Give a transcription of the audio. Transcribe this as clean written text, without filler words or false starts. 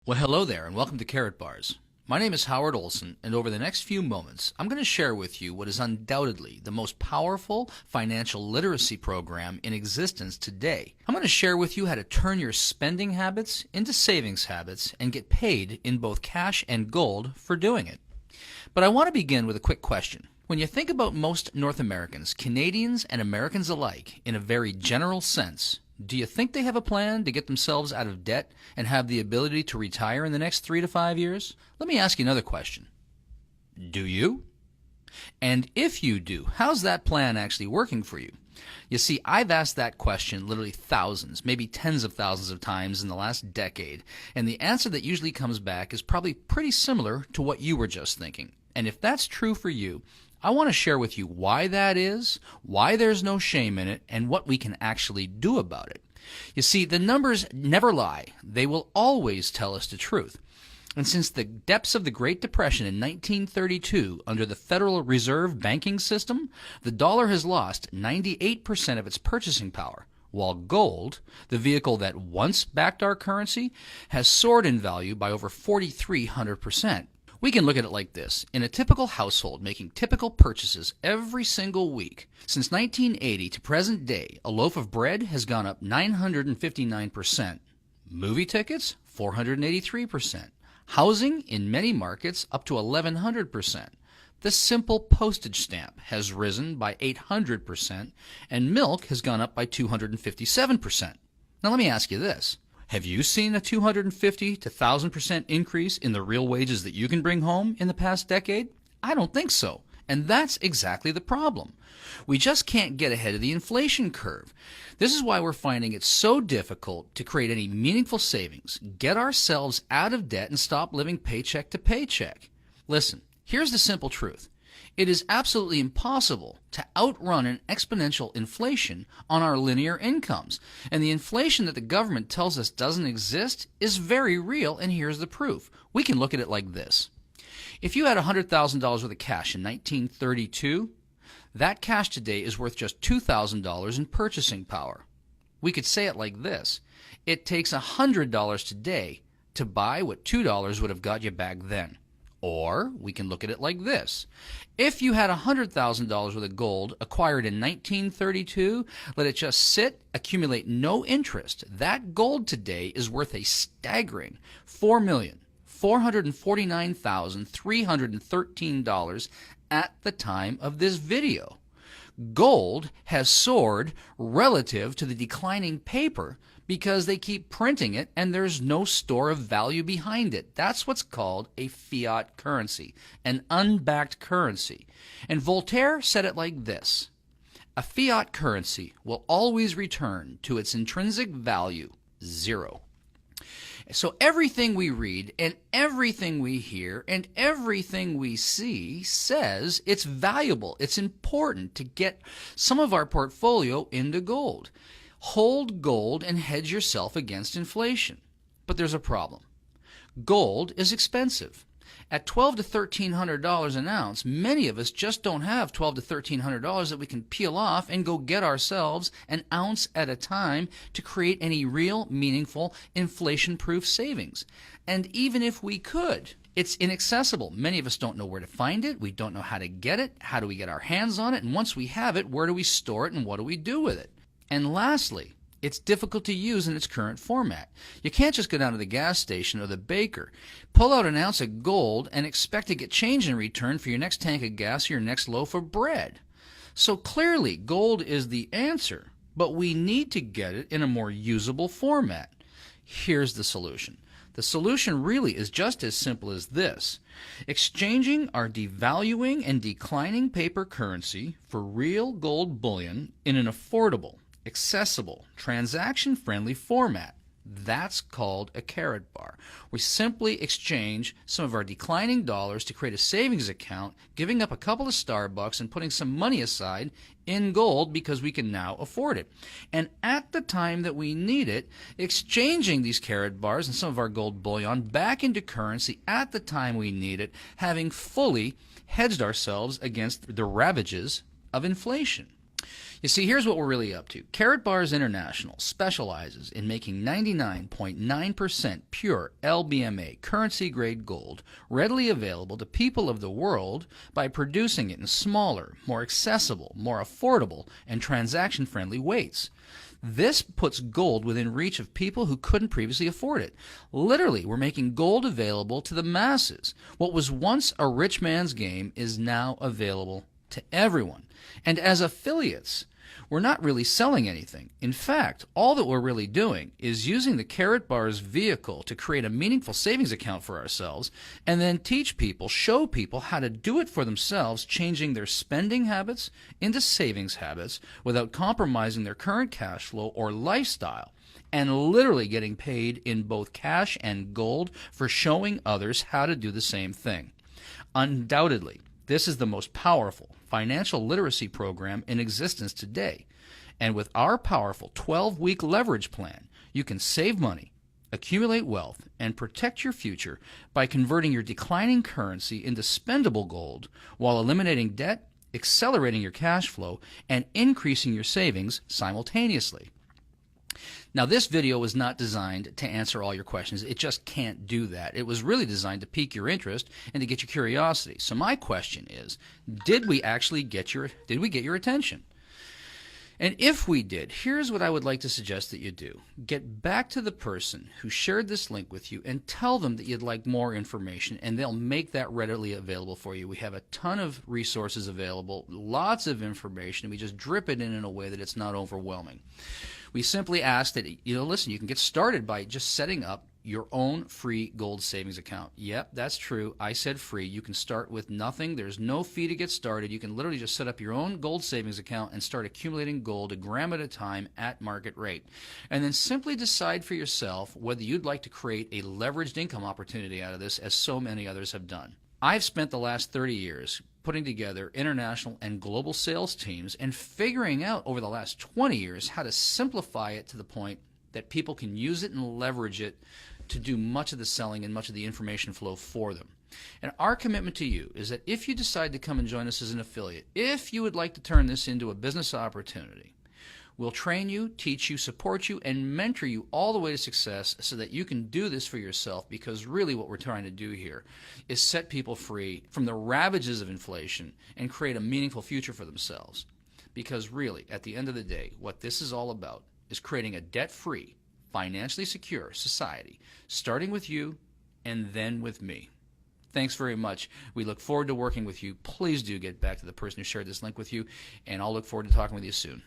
Well, hello there, and welcome to Karatbars. My name is Howard Olson, and over the next few moments, I'm going to share with you what is undoubtedly the most powerful financial literacy program in existence today. I'm going to share with you how to turn your spending habits into savings habits and get paid in both cash and gold for doing it. But I want to begin with a quick question. When you think about most North Americans, Canadians and Americans alike, in a very general sense, do you think they have a plan to get themselves out of debt and have the ability to retire in the next 3 to 5 years? Let me ask you another question. Do you? And if you do, how's that plan actually working for you? You see, I've asked that question literally thousands, maybe tens of thousands of times in the last decade, and the answer that usually comes back is probably pretty similar to what you were just thinking. And if that's true for you, I want to share with you why that is, why there's no shame in it, and what we can actually do about it. You see, the numbers never lie. They will always tell us the truth. And since the depths of the Great Depression in 1932, under the Federal Reserve banking system, the dollar has lost 98% of its purchasing power, while gold, the vehicle that once backed our currency, has soared in value by over 4,300%. We can look at it like this. In a typical household making typical purchases every single week, since 1980 to present day, a loaf of bread has gone up 959%. Movie tickets, 483%. Housing in many markets up to 1,100%. The simple postage stamp has risen by 800%, and milk has gone up by 257%. Now let me ask you this. Have you seen a 250 to 1,000% increase in the real wages that you can bring home in the past decade? I don't think so. And that's exactly the problem. We just can't get ahead of the inflation curve. This is why we're finding it so difficult to create any meaningful savings, get ourselves out of debt, and stop living paycheck to paycheck. Listen, here's the simple truth. It is absolutely impossible to outrun an exponential inflation on our linear incomes. And the inflation that the government tells us doesn't exist is very real, and here's the proof. We can look at it like this. If you had $100,000 worth of cash in 1932, that cash today is worth just $2,000 in purchasing power. We could say it like this. It takes $100 today to buy what $2 would have got you back then. Or we can look at it like this. If you had $100,000 worth of gold acquired in 1932, let it just sit, accumulate no interest. That gold today is worth a staggering $4,449,313 at the time of this video. Gold has soared relative to the declining paper because they keep printing it and there's no store of value behind it. That's what's called a fiat currency, an unbacked currency. And Voltaire said it like this. A fiat currency will always return to its intrinsic value, zero. So everything we read and everything we hear and everything we see says it's valuable, it's important to get some of our portfolio into gold. Hold gold and hedge yourself against inflation. But there's a problem. Gold is expensive. At $1,200 to $1,300 an ounce, many of us just don't have $1,200 to $1,300 that we can peel off and go get ourselves an ounce at a time to create any real, meaningful, inflation-proof savings. And even if we could, it's inaccessible. Many of us don't know where to find it. We don't know how to get it. How do we get our hands on it? And once we have it, where do we store it and what do we do with it? And lastly, it's difficult to use in its current format. You can't just go down to the gas station or the baker, pull out an ounce of gold, and expect to get change in return for your next tank of gas or your next loaf of bread. So clearly, gold is the answer, but we need to get it in a more usable format. Here's the solution. The solution really is just as simple as this. Exchanging our devaluing and declining paper currency for real gold bullion in an affordable, accessible, transaction-friendly format. That's called a Karatbar. We simply exchange some of our declining dollars to create a savings account, giving up a couple of Starbucks and putting some money aside in gold because we can now afford it. And at the time that we need it, exchanging these Karatbars and some of our gold bullion back into currency at the time we need it, having fully hedged ourselves against the ravages of inflation. You see, here's what we're really up to. Karatbars International specializes in making 99.9% pure LBMA currency-grade gold readily available to people of the world by producing it in smaller, more accessible, more affordable, and transaction-friendly weights. This puts gold within reach of people who couldn't previously afford it. Literally, we're making gold available to the masses. What was once a rich man's game is now available to everyone. And as affiliates, we're not really selling anything. In fact, all that we're really doing is using the Karatbars vehicle to create a meaningful savings account for ourselves and then teach people, show people how to do it for themselves, changing their spending habits into savings habits without compromising their current cash flow or lifestyle, and literally getting paid in both cash and gold for showing others how to do the same thing. Undoubtedly, this is the most powerful financial literacy program in existence today. And with our powerful 12-week leverage plan, you can save money, accumulate wealth, and protect your future by converting your declining currency into spendable gold while eliminating debt, accelerating your cash flow, and increasing your savings simultaneously. Now, this video was not designed to answer all your questions. It just can't do that. It was really designed to pique your interest and to get your curiosity. So my question is, did we get your attention? And if we did, here's what I would like to suggest that you do. Get back to the person who shared this link with you and tell them that you'd like more information, and they'll make that readily available for you. We have a ton of resources available, lots of information, and we just drip it in a way that it's not overwhelming. We simply ask that, listen, you can get started by just setting up your own free gold savings account. Yep, that's true. I said free. You can start with nothing. There's no fee to get started. You can literally just set up your own gold savings account and start accumulating gold a gram at a time at market rate. And then simply decide for yourself whether you'd like to create a leveraged income opportunity out of this, as so many others have done. I've spent the last 30 years putting together international and global sales teams and figuring out over the last 20 years how to simplify it to the point that people can use it and leverage it to do much of the selling and much of the information flow for them. And our commitment to you is that if you decide to come and join us as an affiliate, if you would like to turn this into a business opportunity, we'll train you, teach you, support you, and mentor you all the way to success so that you can do this for yourself, because really what we're trying to do here is set people free from the ravages of inflation and create a meaningful future for themselves. Because really, at the end of the day, what this is all about is creating a debt-free, financially secure society, starting with you and then with me. Thanks very much. We look forward to working with you. Please do get back to the person who shared this link with you, and I'll look forward to talking with you soon.